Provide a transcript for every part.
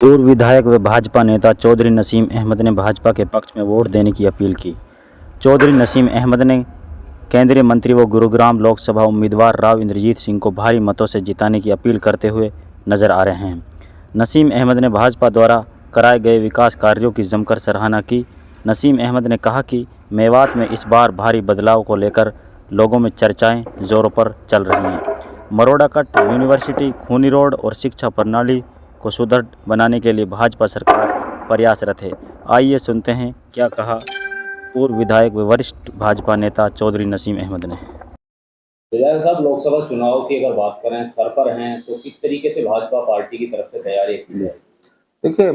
पूर्व विधायक व भाजपा नेता चौधरी नसीम अहमद ने भाजपा के पक्ष में वोट देने की अपील की। चौधरी नसीम अहमद ने केंद्रीय मंत्री व गुरुग्राम लोकसभा उम्मीदवार राव इंद्रजीत सिंह को भारी मतों से जिताने की अपील करते हुए नजर आ रहे हैं। नसीम अहमद ने भाजपा द्वारा कराए गए विकास कार्यों की जमकर सराहना की। नसीम अहमद ने कहा कि मेवात में इस बार भारी बदलाव को लेकर लोगों में चर्चाएं जोरों पर चल रही हैं। मरोड़ा कट, यूनिवर्सिटी, खूनी रोड और शिक्षा प्रणाली को सुदृढ़ बनाने के लिए भाजपा सरकार प्रयासरत है। आइए सुनते हैं क्या कहा पूर्व विधायक व वरिष्ठ भाजपा नेता चौधरी नसीम अहमद ने। विधायक साहब, लोकसभा चुनाव की अगर बात करें, सर पर हैं, तो किस तरीके से भाजपा पार्टी की तरफ से तैयारी की है? देखिए,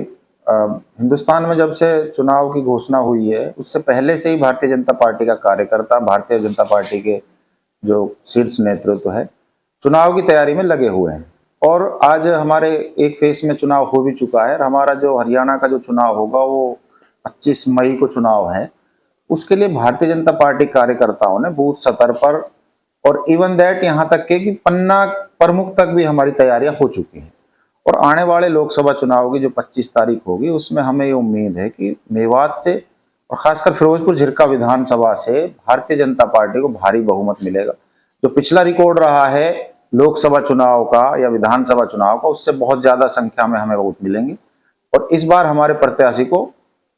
हिंदुस्तान में जब से चुनाव की घोषणा हुई है उससे पहले से ही भारतीय जनता पार्टी का कार्यकर्ता, भारतीय जनता पार्टी के जो शीर्ष नेतृत्व है, चुनाव की तैयारी में लगे हुए हैं। और आज हमारे एक फेज में चुनाव हो भी चुका है और हमारा जो हरियाणा का जो चुनाव होगा वो 25 मई को चुनाव है। उसके लिए भारतीय जनता पार्टी कार्यकर्ताओं ने बूथ स्तर पर और इवन दैट यहाँ तक के कि पन्ना प्रमुख तक भी हमारी तैयारियां हो चुकी हैं। और आने वाले लोकसभा चुनाव की जो 25 तारीख होगी उसमें हमें ये उम्मीद है कि मेवात से और खासकर फिरोजपुर झिरका विधानसभा से भारतीय जनता पार्टी को भारी बहुमत मिलेगा। जो पिछला रिकॉर्ड रहा है लोकसभा चुनाव का या विधानसभा चुनाव का, उससे बहुत ज्यादा संख्या में हमें वोट मिलेंगे। और इस बार हमारे प्रत्याशी को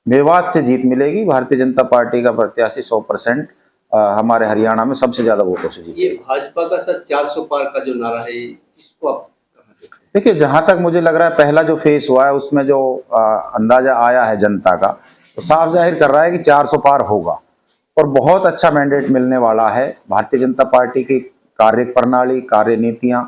मेवात से जीत मिलेगी। भारतीय जनता पार्टी का प्रत्याशी 100% हमारे हरियाणा में सबसे ज्यादा वोटों से जीत। ये भाजपा का सर 400 पार का जो नारा है, इसको आप कहाँ देखते हैं? देखिए, जहां तक मुझे लग रहा है पहला जो फेस हुआ है उसमें जो अंदाजा आया है जनता का, तो साफ जाहिर कर रहा है कि 400 पार होगा और बहुत अच्छा मैंडेट मिलने वाला है। भारतीय जनता पार्टी की कार्य प्रणाली, कार्य नीतियां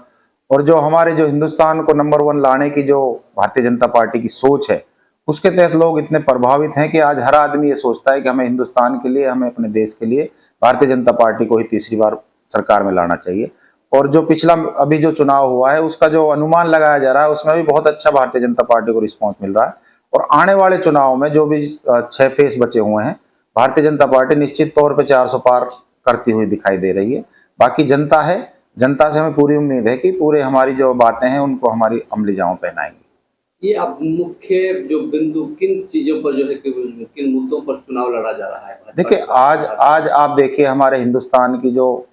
और जो हमारे जो हिंदुस्तान को नंबर 1 लाने की जो भारतीय जनता पार्टी की सोच है, उसके तहत लोग इतने प्रभावित हैं कि आज हर आदमी ये सोचता है कि हमें हिंदुस्तान के लिए, हमें अपने देश के लिए भारतीय जनता पार्टी को ही तीसरी बार सरकार में लाना चाहिए। और जो पिछला अभी जो चुनाव हुआ है उसका जो अनुमान लगाया जा रहा है उसमें भी बहुत अच्छा भारतीय जनता पार्टी को रिस्पॉन्स मिल रहा है। और आने वाले चुनाव में जो भी 6 फेस बचे हुए हैं, भारतीय जनता पार्टी निश्चित तौर पर 400 पार करती हुई दिखाई दे रही है। बाकी जनता है, जनता से हमें पूरी उम्मीद है कि पूरे हमारी जो बातें हैं उनको हमारी अमली जामा पहनाएंगे। ये अब मुख्य जो बिंदु किन चीजों पर जो है कि किन मुद्दों पर चुनाव लड़ा जा रहा है? देखिए, आज आप देखिए हमारे हिंदुस्तान की जो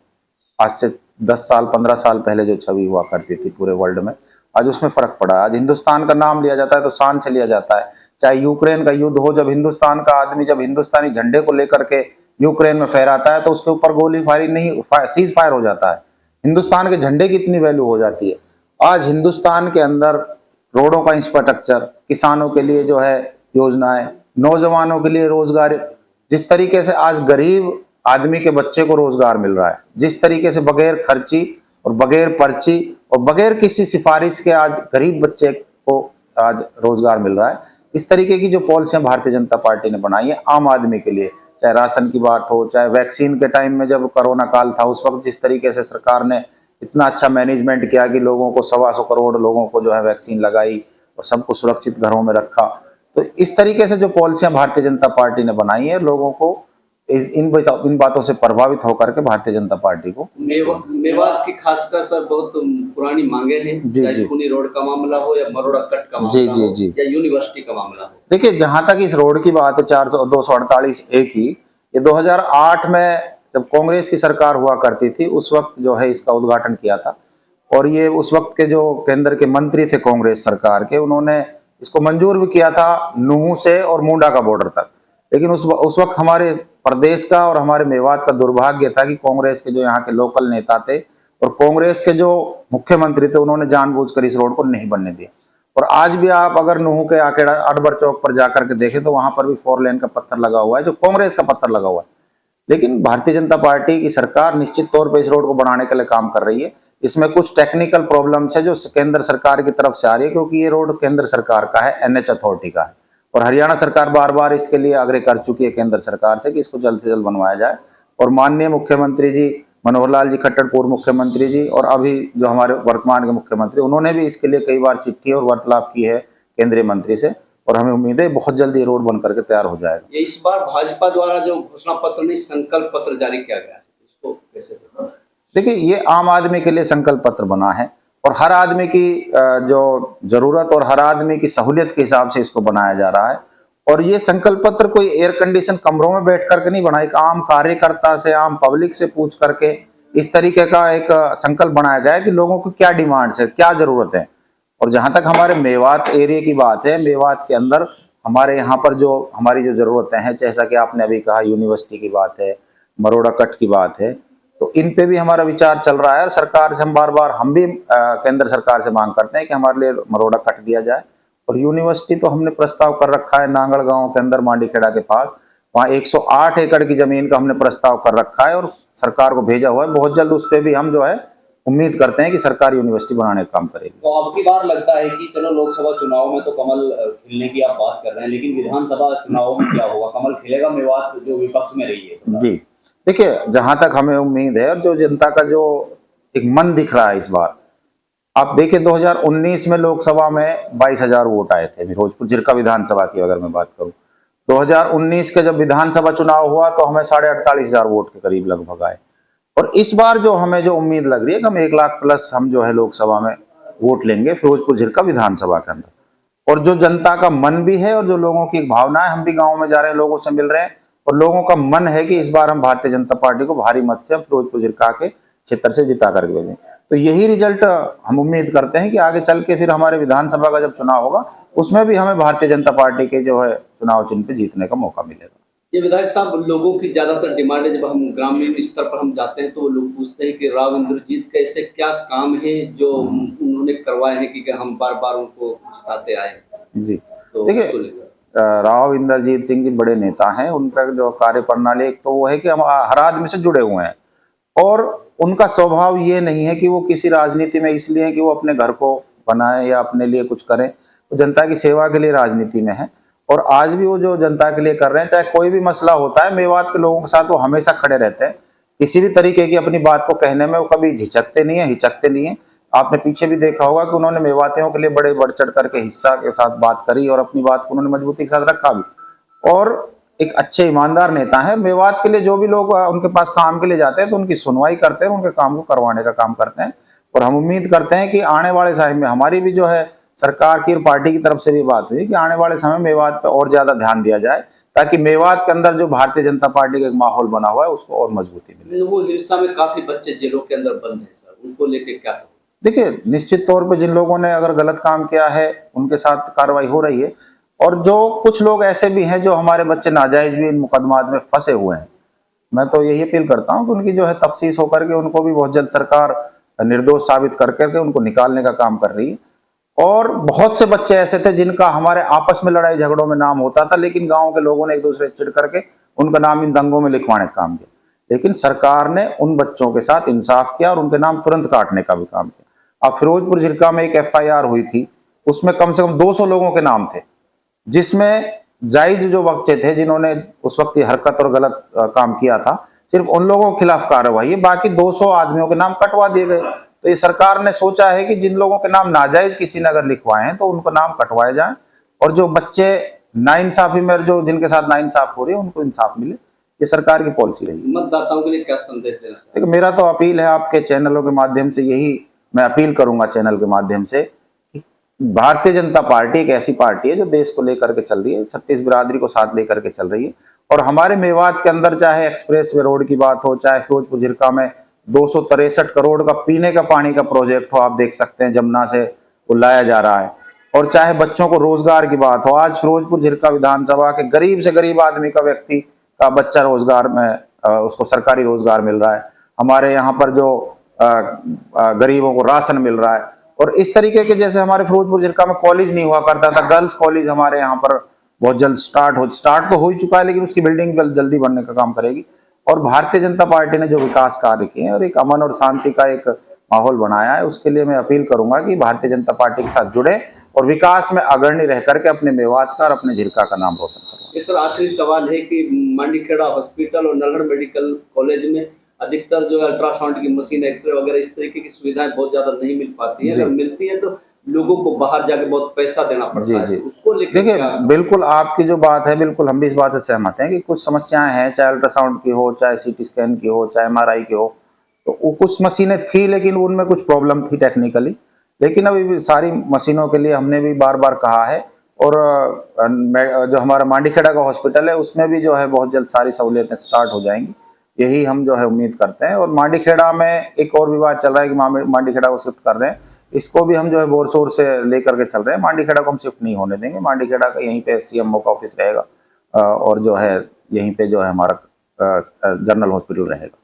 आज से 10 साल 15 साल पहले जो छवि हुआ करती थी पूरे वर्ल्ड में, आज उसमें फर्क पड़ा है। आज हिंदुस्तान का नाम लिया जाता है तो शान से लिया जाता है। चाहे यूक्रेन का युद्ध हो, जब हिंदुस्तान का आदमी जब हिंदुस्तानी झंडे को लेकर के यूक्रेन में फहराता है तो उसके ऊपर गोली फायरिंग नहीं, सीज फायर हो जाता है। हिंदुस्तान के झंडे की इतनी वैल्यू हो जाती है। आज हिंदुस्तान के अंदर रोडों का इंफ्रास्ट्रक्चर, किसानों के लिए जो है योजनाएं, नौजवानों के लिए रोजगार, जिस तरीके से आज गरीब आदमी के बच्चे को रोजगार मिल रहा है, जिस तरीके से बगैर खर्ची और बगैर पर्ची और बगैर किसी सिफारिश के आज गरीब बच्चे को आज रोजगार मिल रहा है, इस तरीके की जो पॉलिसियां भारतीय जनता पार्टी ने बनाई है आम आदमी के लिए, चाहे राशन की बात हो, चाहे वैक्सीन के टाइम में जब कोरोना काल था उस वक्त जिस तरीके से सरकार ने इतना अच्छा मैनेजमेंट किया कि लोगों को 125 करोड़ लोगों को जो है वैक्सीन लगाई और सबको सुरक्षित घरों में रखा। तो इस तरीके से जो पॉलिसियां भारतीय जनता पार्टी ने बनाई है, लोगों को इन बातों से प्रभावित होकर के भारतीय जनता पार्टी को मेवात की खासकर सर बहुत पुरानी मांगे हैं, चाहे खूनी रोड का मामला हो या मरोड़ा कट का मामला हो या यूनिवर्सिटी का मामला हो। देखिए, जहां तक इस रोड की बात है 248A की, ये 2008 में जब कांग्रेस की सरकार हुआ करती थी उस वक्त जो है इसका उद्घाटन किया था। और ये उस वक्त के जो केंद्र के मंत्री थे कांग्रेस सरकार के, उन्होंने इसको मंजूर भी किया था नूहू से और मुंडा का बॉर्डर तक। लेकिन उस वक्त हमारे प्रदेश का और हमारे मेवात का दुर्भाग्य था कि कांग्रेस के जो यहाँ के लोकल नेता थे और कांग्रेस के जो मुख्यमंत्री थे, उन्होंने जानबूझकर इस रोड को नहीं बनने दिया। और आज भी आप अगर नूहू के आकेड़ा अकबर चौक पर जाकर के देखें तो वहां पर भी 4 लेन का पत्थर लगा हुआ है, जो कांग्रेस का पत्थर लगा हुआ है। लेकिन भारतीय जनता पार्टी की सरकार निश्चित तौर पर इस रोड को बढ़ाने के लिए काम कर रही है। इसमें कुछ टेक्निकल प्रॉब्लम्स है जो केंद्र सरकार की तरफ से आ रही है, क्योंकि ये रोड केंद्र सरकार का है, NH अथॉरिटी का है। और हरियाणा सरकार बार बार इसके लिए आग्रह कर चुकी है केंद्र सरकार से कि इसको जल्द से जल्द बनवाया जाए। और माननीय मुख्यमंत्री जी मनोहर लाल जी खट्टर, पूर्व मुख्यमंत्री जी, और अभी जो हमारे वर्तमान के मुख्यमंत्री, उन्होंने भी इसके लिए कई बार चिट्ठी और वार्तालाप की है केंद्रीय मंत्री से। और हमें उम्मीद है बहुत जल्दी ये रोड बन करके तैयार हो जाएगा। ये इस बार भाजपा द्वारा जो घोषणा पत्र नहीं, संकल्प पत्र जारी किया गया है, इसको कैसे? देखिए, ये आम आदमी के लिए संकल्प पत्र बना है और हर आदमी की जो जरूरत और हर आदमी की सहूलियत के हिसाब से इसको बनाया जा रहा है। और ये संकल्प पत्र कोई एयर कंडीशन कमरों में बैठ करके नहीं बना, एक आम कार्यकर्ता से, आम पब्लिक से पूछ करके इस तरीके का एक संकल्प बनाया गया है कि लोगों को क्या डिमांड्स है, क्या जरूरत है। और जहां तक हमारे मेवात एरिया की बात है, मेवात के अंदर हमारे यहाँ पर जो हमारी जो जरूरतें हैं, जैसा कि आपने अभी कहा यूनिवर्सिटी की बात है, मरोड़ा कट की बात है, तो इन पे भी हमारा विचार चल रहा है। और सरकार से हम बार बार हम भी केंद्र सरकार से मांग करते हैं कि हमारे लिए मरोड़ा कट दिया जाए। और यूनिवर्सिटी तो हमने प्रस्ताव कर रखा है नांगड़ गांव के अंदर, मांडीखेड़ा के पास, वहाँ 108 एकड़ की जमीन का हमने प्रस्ताव कर रखा है और सरकार को भेजा हुआ है। बहुत जल्द उस पर भी हम जो है उम्मीद करते हैं कि सरकार यूनिवर्सिटी बनाने का काम करेगी। तो अब की बार लगता है कि चलो लोकसभा चुनाव में तो कमल खिलने की आप बात कर रहे हैं, लेकिन विधानसभा चुनाव में क्या होगा? कमल खिलेगा? मेवात जो विपक्ष में रही है जी, देखिए, जहां तक हमें उम्मीद है और जो जनता का जो एक मन दिख रहा है इस बार, आप देखिए 2019 में लोकसभा में 22,000 वोट आए थे फिरोजपुर जिरका विधानसभा की अगर मैं बात करूं। 2019 के जब विधानसभा चुनाव हुआ तो हमें 48,500 वोट के करीब लगभग आए। और इस बार जो हमें जो उम्मीद लग रही है कि हम 1 लाख प्लस हम जो है लोकसभा में वोट लेंगे फिरोजपुर जिरका विधानसभा के अंदर। और जो जनता का मन भी है और जो लोगों की भावना है, हम भी गाँव में जा रहे हैं, लोगों से मिल रहे हैं और लोगों का मन है कि इस बार हम भारतीय जनता पार्टी को भारी मत से फिरोजपुर जिरका के क्षेत्र से जिता करके भेजें। तो यही रिजल्ट हम उम्मीद करते हैं कि आगे चल के फिर हमारे विधानसभा का जब चुनाव होगा उसमें भी हमें भारतीय जनता पार्टी के जो है चुनाव चिन्ह पे जीतने का मौका मिलेगा। ये विधायक साहब, लोगों की ज्यादातर डिमांड है, जब हम ग्रामीण स्तर पर हम जाते हैं तो लोग पूछते हैं कि राव इंद्रजीत का ऐसे क्या काम है जो उन्होंने करवाए हैं कि हम बार बार उनको जिताते आए। जी, तो देखिए, राव इंद्रजीत सिंह जी बड़े नेता हैं। उनका जो कार्य प्रणाली एक तो वो है कि हम हर आदमी से जुड़े हुए हैं और उनका स्वभाव ये नहीं है कि वो किसी राजनीति में इसलिए कि वो अपने घर को बनाए या अपने लिए कुछ करें, वो जनता की सेवा के लिए राजनीति में है। और आज भी वो जो जनता के लिए कर रहे हैं, चाहे कोई भी मसला होता है, मेवात के लोगों के साथ वो हमेशा खड़े रहते हैं। किसी भी तरीके की अपनी बात को कहने में वो कभी झिझकते नहीं है, हिचकते नहीं है। आपने पीछे भी देखा होगा कि उन्होंने मेवातियों के लिए बड़े बढ़ चढ़ करके हिस्सा के साथ बात करी और अपनी बात को उन्होंने मजबूती के साथ रखा भी। और एक अच्छे ईमानदार नेता है। मेवात के लिए जो भी लोग उनके पास काम के लिए जाते हैं तो उनकी सुनवाई करते हैं, उनके काम को करवाने का काम करते हैं। और हम उम्मीद करते हैं कि आने वाले समय में हमारी भी जो है सरकार की और पार्टी की तरफ से भी बात हुई कि आने वाले समय में मेवात पर और ज्यादा ध्यान दिया जाए ताकि मेवात के अंदर जो भारतीय जनता पार्टी का एक माहौल बना हुआ है उसको और मजबूती मिले। वो हिरसा में काफी बच्चे जेलों के अंदर बंद हैं सर, उनको लेके क्या? देखिए, निश्चित तौर पे जिन लोगों ने अगर गलत काम किया है उनके साथ कार्रवाई हो रही है। और जो कुछ लोग ऐसे भी हैं जो हमारे बच्चे नाजायज भी इन मुकदमात में फंसे हुए हैं, मैं तो यही अपील करता हूं कि उनकी जो है तफ्तीश होकर के उनको भी बहुत जल्द सरकार निर्दोष साबित कर करके उनको निकालने का काम कर रही है। और बहुत से बच्चे ऐसे थे जिनका हमारे आपस में लड़ाई झगड़ों में नाम होता था, लेकिन गाँव के लोगों ने एक दूसरे से चिढ़ करके उनका नाम इन दंगों में लिखवाने का काम किया। लेकिन सरकार ने उन बच्चों के साथ इंसाफ किया और उनके नाम तुरंत काटने का भी काम किया। अब फिरोजपुर जिरका में एक FIR हुई थी, उसमें कम से कम 200 लोगों के नाम थे, जिसमें जायज जो बच्चे थे जिन्होंने उस वक्त ये हरकत और गलत काम किया था, सिर्फ उन लोगों के खिलाफ कार्रवाई है, बाकी 200 आदमियों के नाम कटवा दिए गए। तो ये सरकार ने सोचा है कि जिन लोगों के नाम नाजायज किसी ने अगर लिखवाए हैं तो उनको नाम कटवाए जाए और जो बच्चे नाइंसाफी में जो जिनके साथ नाइंसाफ हो रही है उनको इंसाफ मिले। ये सरकार की पॉलिसी रही। मतदाताओं के लिए क्या संदेश देना चाहिए? देखिए, मेरा तो अपील है आपके चैनलों के माध्यम से, यही मैं अपील करूंगा चैनल के माध्यम से कि भारतीय जनता पार्टी एक ऐसी पार्टी है जो देश को लेकर के चल रही है, 36 बिरादरी को साथ लेकर के चल रही है। और हमारे मेवात के अंदर चाहे एक्सप्रेस वे रोड की बात हो, चाहे फिरोजपुर जिरका में 263 करोड़ का पीने का पानी का प्रोजेक्ट हो, आप देख सकते हैं जमुना से वो लाया जा रहा है। और चाहे बच्चों को रोजगार की बात हो, आज फिरोजपुर जिरका विधानसभा के गरीब से गरीब आदमी का व्यक्ति का बच्चा रोजगार में उसको सरकारी रोजगार मिल रहा है। हमारे यहाँ पर जो गरीबों को राशन मिल रहा है। और इस तरीके के जैसे हमारे फिरोजपुर जिरका में कॉलेज नहीं हुआ करता था, गर्ल्स कॉलेज हमारे यहाँ पर बहुत जल्द स्टार्ट तो हो ही चुका है, लेकिन उसकी बिल्डिंग जल्दी बनने का काम करेगी। और भारतीय जनता पार्टी ने जो विकास कार्य किए हैं और एक अमन और शांति का एक माहौल बनाया है, उसके लिए मैं अपील करूंगा कि भारतीय जनता पार्टी के साथ जुड़े और विकास में अग्रणी रह करके अपने मेवात का और अपने जिरका का नाम रोशन करें। सर, आखिरी सवाल है कि मांडीखेड़ा हॉस्पिटल और नल्हड़ मेडिकल कॉलेज में अधिकतर जो अल्ट्रासाउंड की मशीन, एक्सरे वगैरह इस तरीके की सुविधाएं बहुत ज्यादा नहीं मिल पाती है। अगर मिलती है तो लोगों को बाहर जाके बहुत पैसा देना पड़ता है। उसको लेकर देखिए, बिल्कुल आपकी जो बात है, बिल्कुल हम भी इस बात से सहमत हैं कि कुछ समस्याएं हैं, चाहे अल्ट्रासाउंड की हो, चाहे CT स्कैन की हो, चाहे MRI की हो। तो कुछ मशीनें थी लेकिन उनमें कुछ प्रॉब्लम थी टेक्निकली। लेकिन अभी भी सारी मशीनों के लिए हमने भी बार बार कहा है, और जो हमारा मांडीखेड़ा का हॉस्पिटल है उसमें भी जो है बहुत जल्द सारी सहूलियतें स्टार्ट हो जाएंगी, यही हम जो है उम्मीद करते हैं। और मांडीखेड़ा में एक और विवाद चल रहा है कि मांडीखेड़ा को शिफ्ट कर रहे हैं, इसको भी हम जो है बोर शोर से लेकर के चल रहे हैं। मांडीखेड़ा को हम शिफ्ट नहीं होने देंगे, मांडीखेड़ा का यहीं पे सीएमओ का ऑफिस रहेगा और जो है यहीं पे जो है हमारा जनरल हॉस्पिटल रहेगा।